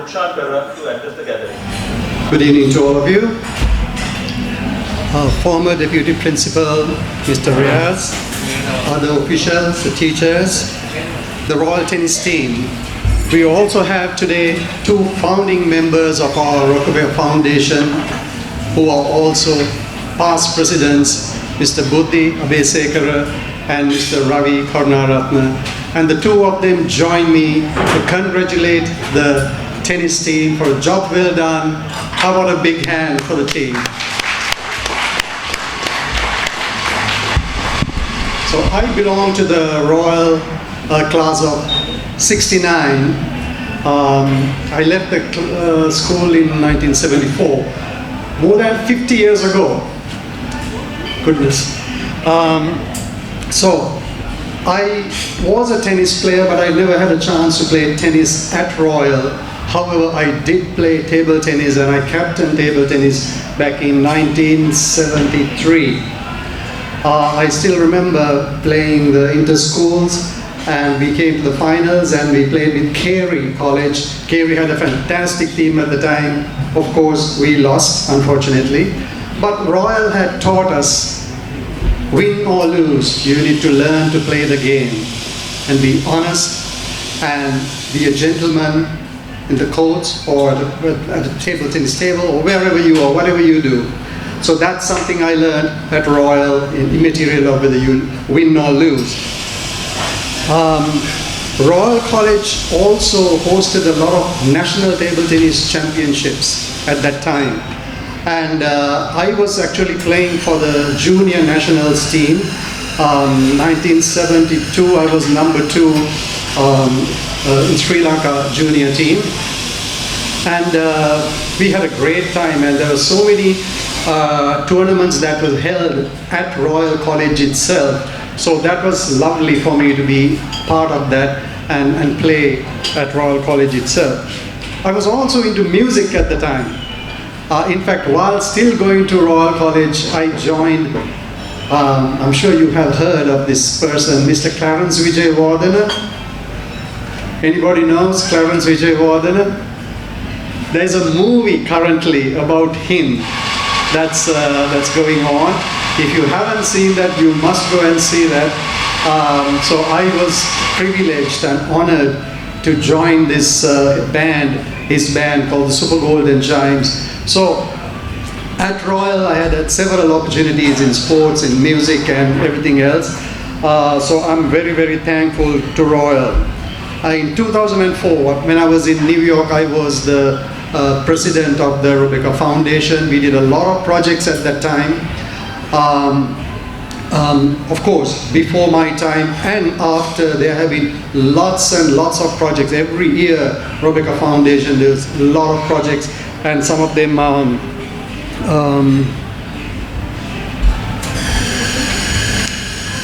Rukshan Pereira to address the gathering. Good evening to all of you. Our former Deputy Principal, Mr. Riaz, other officials, the teachers, the Royal Tennis team. We also have today two founding members of our RCOBECF Foundation who are also past presidents, Mr. Buddhi Abesekara and Mr. Ravi Karunaratne. And the two of them join me to congratulate the tennis team for a job well done. How about a big hand for the team? So I belong to the Royal class of 69. I left the school in 1974, more than 50 years ago. Goodness. So I was a tennis player, but I never had a chance to play tennis at Royal. However, I did play table tennis, and I captained table tennis back in 1973. I still remember playing the inter-schools, and we came to the finals, and we played with Carey College. Carey had a fantastic team at the time. Of course, we lost, unfortunately. But Royal had taught us, win or lose, you need to learn to play the game and be honest and be a gentleman in the courts or at the table tennis table or wherever you are, whatever you do. So that's something I learned at Royal, immaterial of whether you win or lose. Royal College also hosted a lot of national table tennis championships at that time. And I was actually playing for the junior nationals team. 1972, I was number 2 in Sri Lanka junior team. And we had a great time, and there were so many tournaments that were held at Royal College itself. So that was lovely for me to be part of that and play at Royal College itself. I was also into music at the time. In fact, while still going to Royal College, I joined, I'm sure you have heard of this person, Mr. Clarence Vijayawardena. Anybody knows Clarence Vijayawardena? There's a movie currently about him that's going on. If you haven't seen that, you must go and see that. So I was privileged and honored to join this his band called the Super Golden Chimes. So at Royal, I had several opportunities in sports, in music, and everything else. So I'm very, very thankful to Royal. In 2004, when I was in New York, I was the president of the RCOBECF Foundation. We did a lot of projects at that time. Of course, before my time and after, there have been lots and lots of projects. Every year, RCOBECF Foundation does a lot of projects, and some of them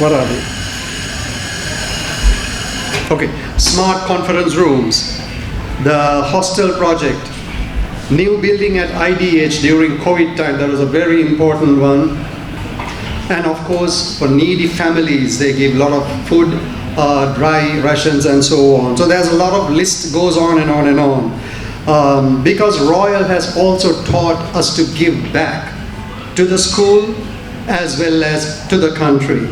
what are they? Okay, smart conference rooms, the hostel project, new building at IDH during COVID time, that was a very important one. And of course, for needy families, they give a lot of food, dry rations and so on. So there's a lot of list goes on and on and on. Because Royal has also taught us to give back to the school as well as to the country.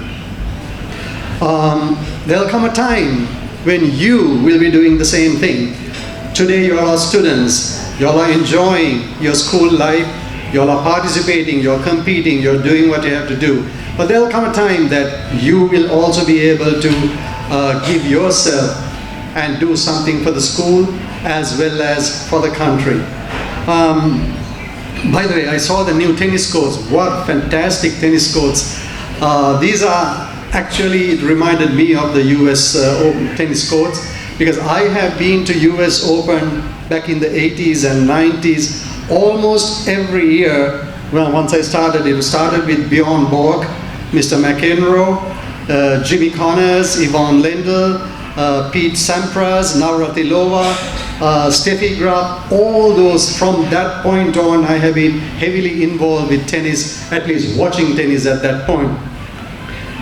There'll come a time when you will be doing the same thing. Today you are students, you all are enjoying your school life, you all are participating, you're competing, you're doing what you have to do. But there'll come a time that you will also be able to give yourself and do something for the school as well as for the country. By the way, I saw the new tennis courts. What fantastic tennis courts. These are actually, it reminded me of the US tennis courts, because I have been to US Open back in the 80s and 90s almost every year. Well, once I started, it started with Bjorn Borg, Mr. McEnroe, Jimmy Connors, Yvonne Lendl, Pete Sampras, Navratilova, Steffi Graf, all those. From that point on, I have been heavily involved with tennis, at least watching tennis at that point,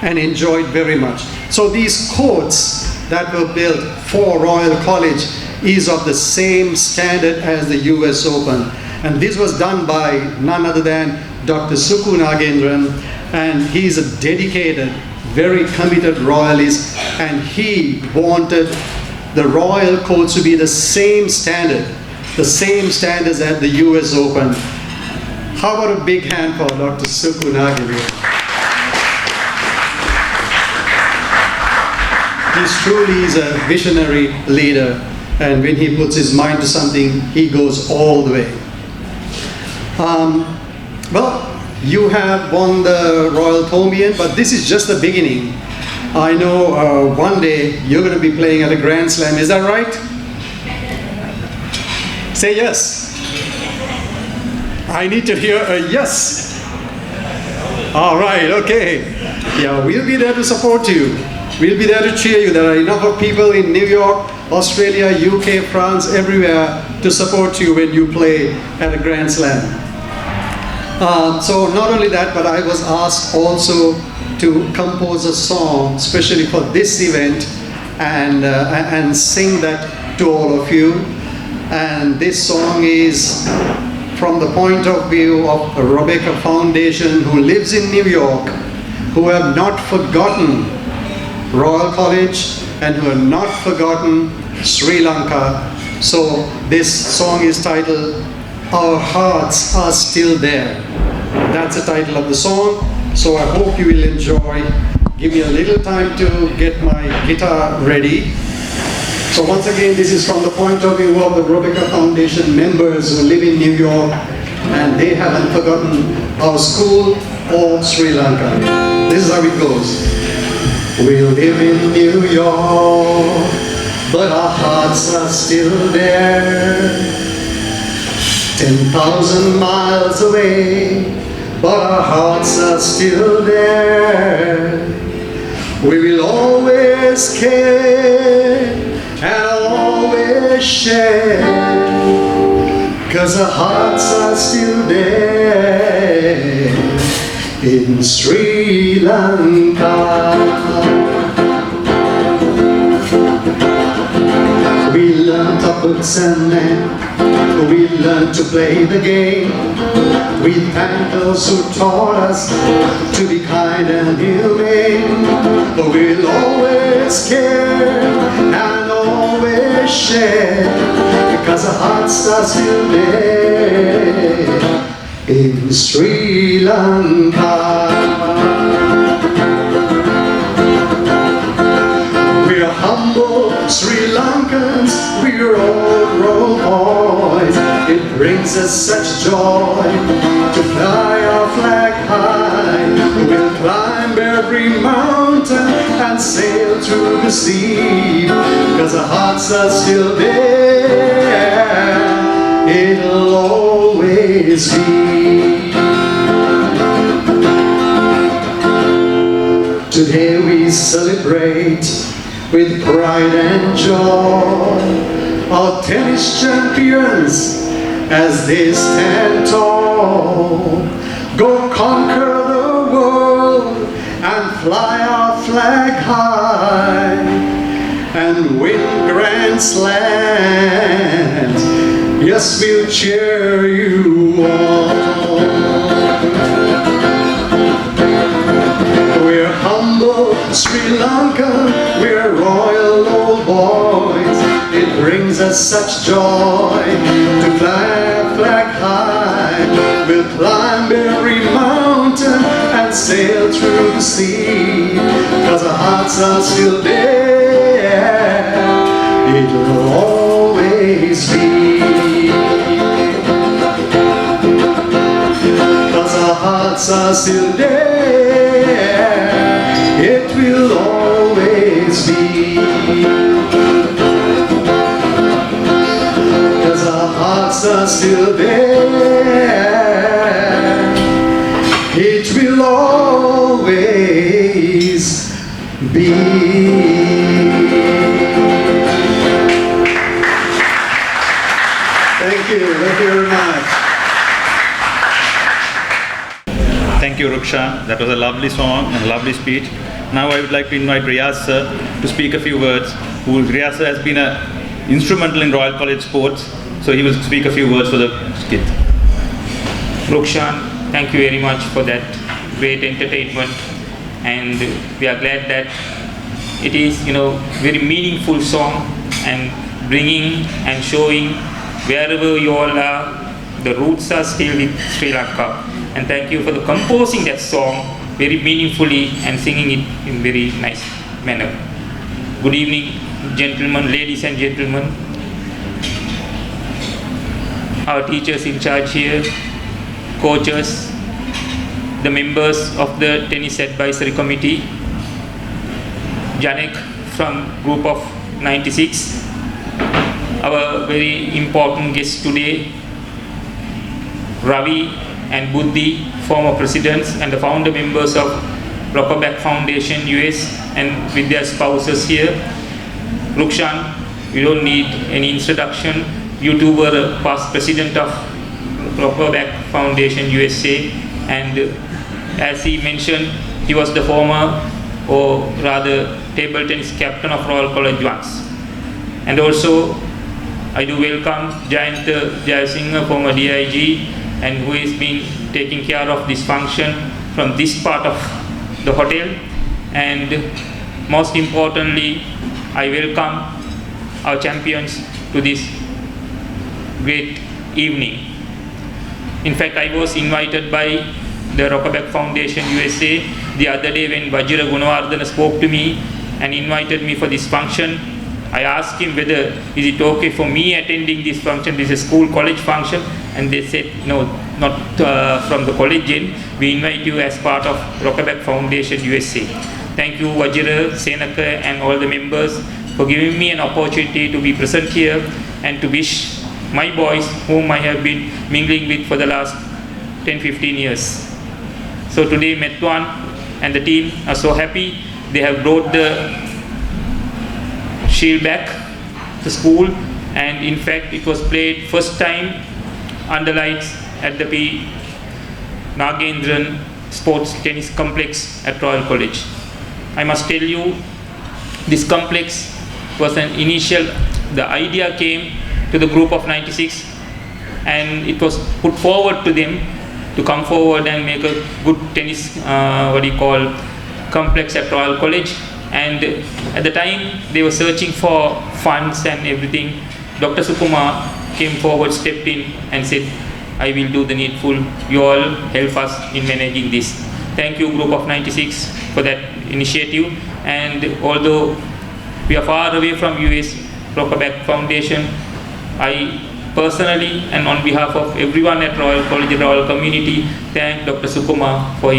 and enjoyed very much. So these courts that were built for Royal College is of the same standard as the US Open. And this was done by none other than Dr. Suku Nagendran, and he's a dedicated, very committed royalist, and he wanted the royal courts to be the same standard, the same standards at the US Open. How about a big hand for Dr. Suku Nagendran? He truly is a visionary leader, and when he puts his mind to something, he goes all the way. Well, you have won the Royal Thombian, but this is just the beginning. I know one day you're going to be playing at a Grand Slam. Is that right? Say yes. I need to hear a yes. All right, okay. Yeah, we'll be there to support you. We'll be there to cheer you. There are enough of people in New York, Australia, UK, France, everywhere to support you when you play at a Grand Slam. So not only that, but I was asked also to compose a song especially for this event and sing that to all of you. And this song is from the point of view of the RCOBECF Foundation, who lives in New York, who have not forgotten Royal College and who have not forgotten Sri Lanka. So this song is titled Our Hearts Are Still There. That's the title of the song. So I hope you will enjoy. Give me a little time to get my guitar ready. So once again, this is from the point of view of the RCOBECF Foundation members who live in New York, and they haven't forgotten our school or Sri Lanka. This is how it goes. We live in New York, but our hearts are still there. 10,000 miles away, but our hearts are still there. We will always care and always share, 'cause our hearts are still there in Sri Lanka. We learned our books and then we learned to play the game. We thank those who taught us to be kind and humane. We'll always care and always share, because our hearts are still there in Sri Lanka. We're humble Sri Lankans, we're all roll boys. It brings us such joy to fly our flag high. We'll climb every mountain and sail through the sea, 'cause our hearts are still there. It'll always be. Today we celebrate with pride and joy our tennis champions as they stand tall. Go conquer the world and fly our flag high and win Grand Slams. Yes, we'll cheer you on. We're humble Sri Lanka, we're royal old boys. It brings us such joy to fly our flag high. We'll climb every mountain and sail through the sea, 'cause our hearts are still there. It'll always be. 'Cause our hearts are still there. It will always be. 'Cause our hearts are still there. It will always be. Thank you very much. Thank you, Rukshan. That was a lovely song and a lovely speech. Now I would like to invite Riyaz sir to speak a few words. Riyaz sir has been a instrumental in Royal College sports. So he will speak a few words for the kids. Rukshan, thank you very much for that great entertainment, and we are glad that it is, very meaningful song and bringing and showing wherever you all are, the roots are still in Sri Lanka. And thank you for the composing that song very meaningfully and singing it in very nice manner. Good evening, gentlemen, ladies and gentlemen, our teachers in charge here, coaches, the members of the Tennis Advisory Committee, Janek from group of 96, our very important guests today, Ravi and Buddhi, former presidents and the founder members of RCOBECF Foundation US, and with their spouses here. Rukshan, you don't need any introduction. You two were a past president of RCOBECF Foundation USA, and as he mentioned, he was the former, or rather table tennis captain of Royal College once. And also I do welcome Jayanta Jayasinghe, former DIG, and who has been taking care of this function from this part of the hotel. And most importantly, I welcome our champions to this great evening. In fact, I was invited by the RCOBECF Foundation USA the other day when Vajira Gunawardana spoke to me and invited me for this function. I asked him whether is it okay for me attending this function. This is a school college function, and they said no, not from the college end. We invite you as part of RCOBECF Foundation USA. Thank you, Vajira, Senaka, and all the members for giving me an opportunity to be present here and to wish my boys, whom I have been mingling with for the last 10-15 years. So today Metwan and the team are so happy. They have brought the shield back to school, and in fact it was played first time under lights at the P. Nagendran Sports Tennis Complex at Royal College. I must tell you, this complex was an initial, the idea came to the group of 96, and it was put forward to them to come forward and make a good tennis, complex at Royal College. And at the time they were searching for funds and everything, Dr. Sukuma came forward, stepped in and said, I will do the needful, you all help us in managing this. Thank you, group of 96, for that initiative. And although we are far away from US RCOBECF Foundation, I personally and on behalf of everyone at Royal College, Royal community, thank Dr. Sukuma for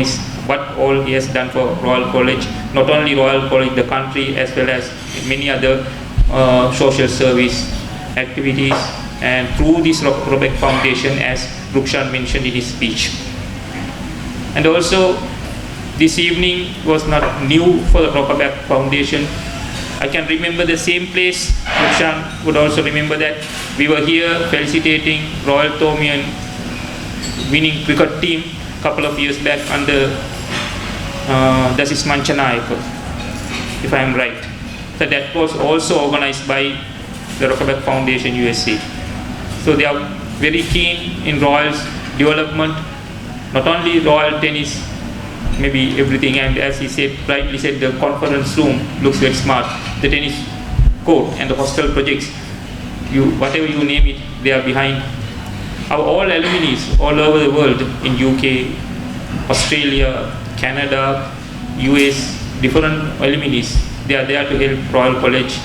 what all he has done for Royal College, not only Royal College, the country, as well as many other social service activities, and through this RCOBECF Foundation, as Rukshan mentioned in his speech. And also, this evening was not new for the RCOBECF Foundation. I can remember the same place. Rukshan would also remember that. We were here felicitating Royal Thomian winning cricket team a couple of years back under Dasis Manchanayaka, if I am right. So that was also organized by the RCOBECF Foundation USA. So they are very keen in Royal's development, not only Royal tennis, maybe everything. And as he said, rightly said, the conference room looks very smart. The tennis court and the hostel projects, whatever you name it, they are behind. Our all alumni all over the world, in UK, Australia, Canada, US, different alumni, they are there to help Royal College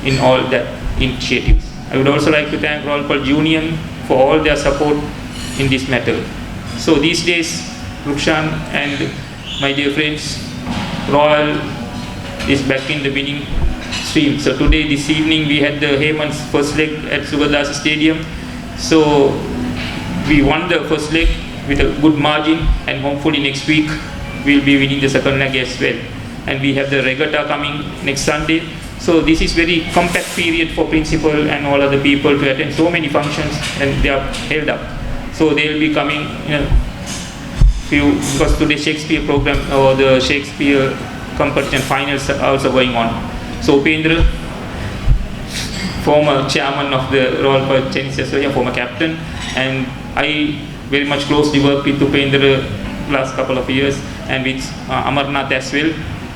in all that initiatives. I would also like to thank Royal College Union for all their support in this matter. So these days, Rukshan and my dear friends, Royal is back in the winning stream. So today, this evening, we had the Heyman's first leg at Sugadasa Stadium. So we won the first leg with a good margin, and hopefully next week we'll be winning the second leg as well. And we have the regatta coming next Sunday. So this is very compact period for principal and all other people to attend so many functions, and they are held up. So they will be coming because today Shakespeare program or the Shakespeare competition finals are also going on. So Upendra, former chairman of the Royal College Tennis Association, former captain, and I very much closely worked with Upendra last couple of years, and with Amarnath as well.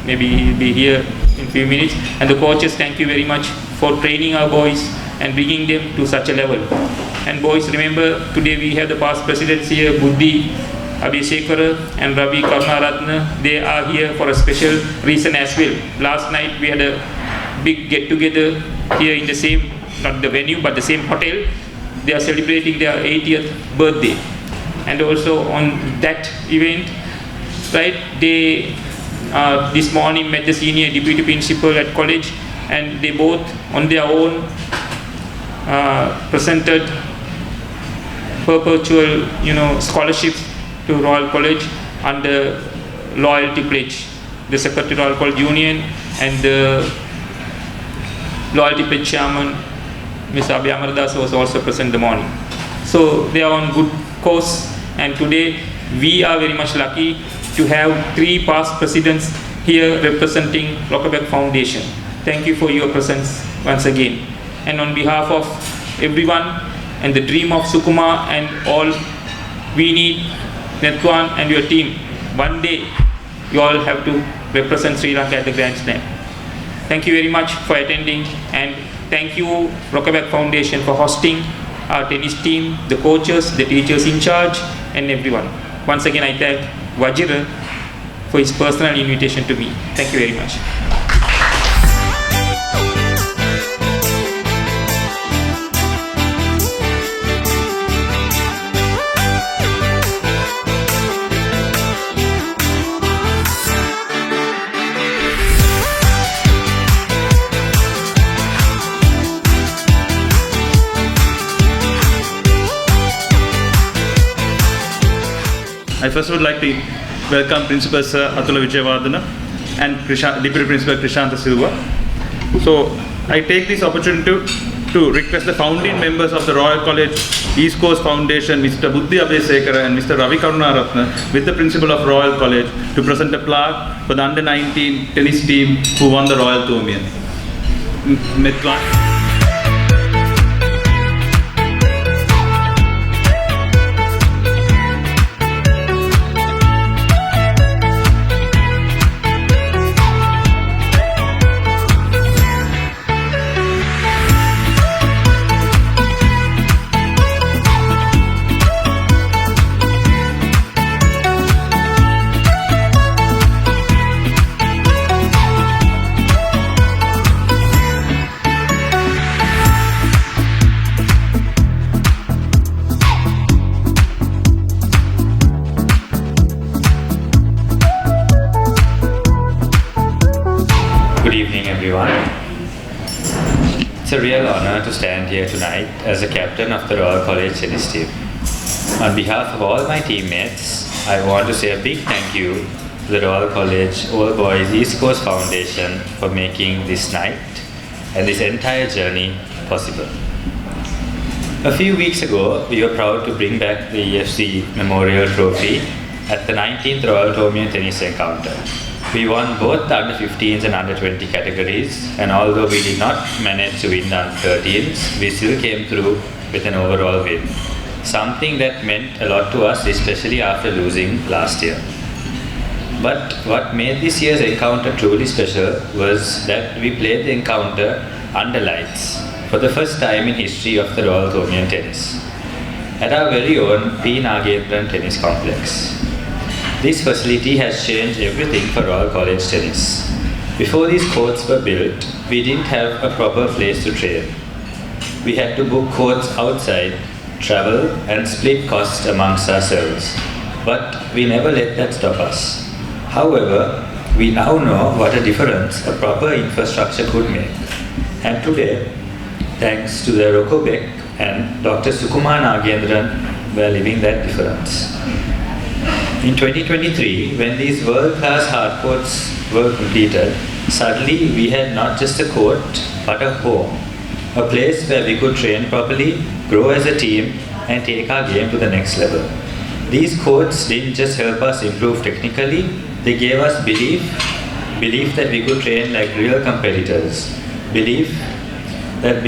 Maybe he'll be here in a few minutes. And the coaches, thank you very much for training our boys and bringing them to such a level. And boys, remember, today we have the past presidents here, Buddhi Abhishekara and Ravi Karunaratna. They are here for a special reason as well. Last night we had a big get-together here in the same, not the venue, but the same hotel. They are celebrating their 80th birthday. And also on that event, right, they this morning met the senior deputy principal at college, and they both on their own presented perpetual scholarships to Royal College under loyalty pledge. The Secretary Royal College Union and the loyalty pledge chairman Mr. Abhay Amardas was also present the morning. So they are on good course, and today we are very much lucky to have 3 past presidents here representing RCOBECF Foundation. Thank you for your presence once again. And on behalf of everyone and the dream of Sukuma and all, we need Netwan and your team. One day you all have to represent Sri Lanka at the Grand Slam. Thank you very much for attending, and thank you RCOBECF Foundation for hosting our tennis team, the coaches, the teachers in charge, and everyone. Once again, I thank Vajira for his personal invitation to me. Thank you very much. I first would like to welcome Principal Sir Atula Vijayavardhana and Deputy Principal Krishanta Silva. So I take this opportunity to request the founding members of the Royal College East Coast Foundation, Mr. Buddhi Abhishekara and Mr. Ravi Karunaratna, with the Principal of Royal College, to present a plaque for the under-19 tennis team who won the Royal Tournament. Good evening, everyone. It's a real honor to stand here tonight as the captain of the Royal College tennis team. On behalf of all my teammates, I want to say a big thank you to the Royal College All Boys East Coast Foundation for making this night and this entire journey possible. A few weeks ago, we were proud to bring back the E.F.C. Memorial Trophy at the 19th Royal Tournament Tennis Encounter. We won both the under-15s and under-20 categories, and although we did not manage to win the under-13s, we still came through with an overall win. Something that meant a lot to us, especially after losing last year. But what made this year's encounter truly special was that we played the encounter under lights for the first time in history of the Royal Tournament Tennis at our very own P. Nagendran Tennis Complex. This facility has changed everything for Royal College Tennis. Before these courts were built, we didn't have a proper place to train. We had to book courts outside, travel, and split costs amongst ourselves. But we never let that stop us. However, we now know what a difference a proper infrastructure could make. And today, thanks to the RCOBECF and Dr. Sukuma Nagendran, we are living that difference. In 2023, when these world-class hard courts were completed, suddenly we had not just a court, but a home. A place where we could train properly, grow as a team, and take our game to the next level. These courts didn't just help us improve technically, they gave us belief that we could train like real competitors, belief that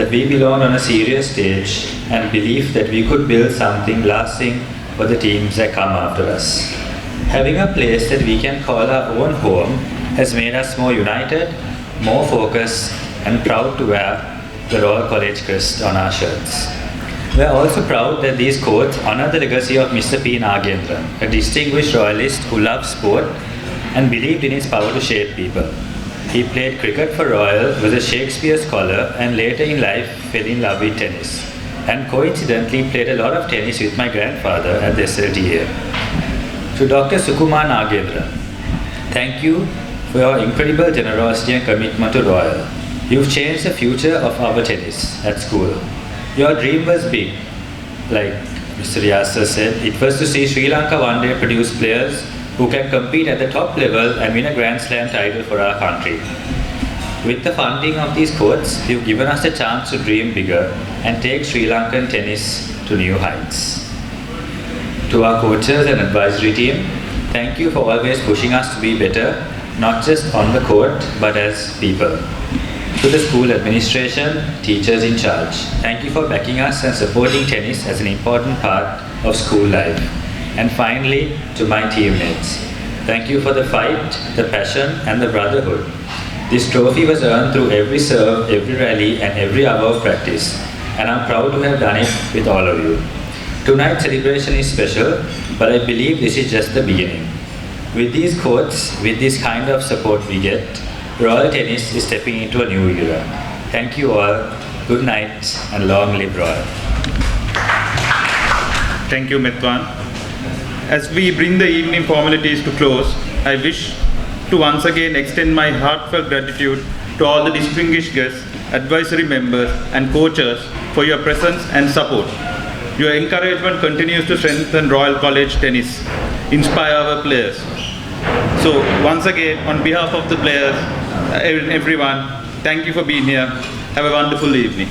we belong on a serious stage and belief that we could build something lasting for the teams that come after us. Having a place that we can call our own home has made us more united, more focused, and proud to wear the Royal College crest on our shirts. We are also proud that these courts honor the legacy of Mr. P. Nagendran, a distinguished royalist who loved sport and believed in its power to shape people. He played cricket for Royal, was a Shakespeare scholar, and later in life fell in love with tennis. And coincidentally played a lot of tennis with my grandfather at the SLTA. To Dr. Sukumar Nagendran, thank you for your incredible generosity and commitment to Royal. You've changed the future of our tennis at school. Your dream was big. Like Mr. Yasser said, it was to see Sri Lanka one day produce players who can compete at the top level and win a Grand Slam title for our country. With the funding of these courts, you've given us the chance to dream bigger and take Sri Lankan tennis to new heights. To our coaches and advisory team, thank you for always pushing us to be better, not just on the court, but as people. To the school administration, teachers in charge, thank you for backing us and supporting tennis as an important part of school life. And finally, to my teammates, thank you for the fight, the passion, and the brotherhood. This trophy was earned through every serve, every rally, and every hour of practice, and I'm proud to have done it with all of you. Tonight's celebration is special, but I believe this is just the beginning. With these courts, with this kind of support we get, Royal Tennis is stepping into a new era. Thank you all, good night, and long live Royal. Thank you, Metwan. As we bring the evening formalities to close, I wish to once again extend my heartfelt gratitude to all the distinguished guests, advisory members, and coaches for your presence and support. Your encouragement continues to strengthen Royal College tennis, inspire our players. So once again, on behalf of the players, everyone, thank you for being here. Have a wonderful evening.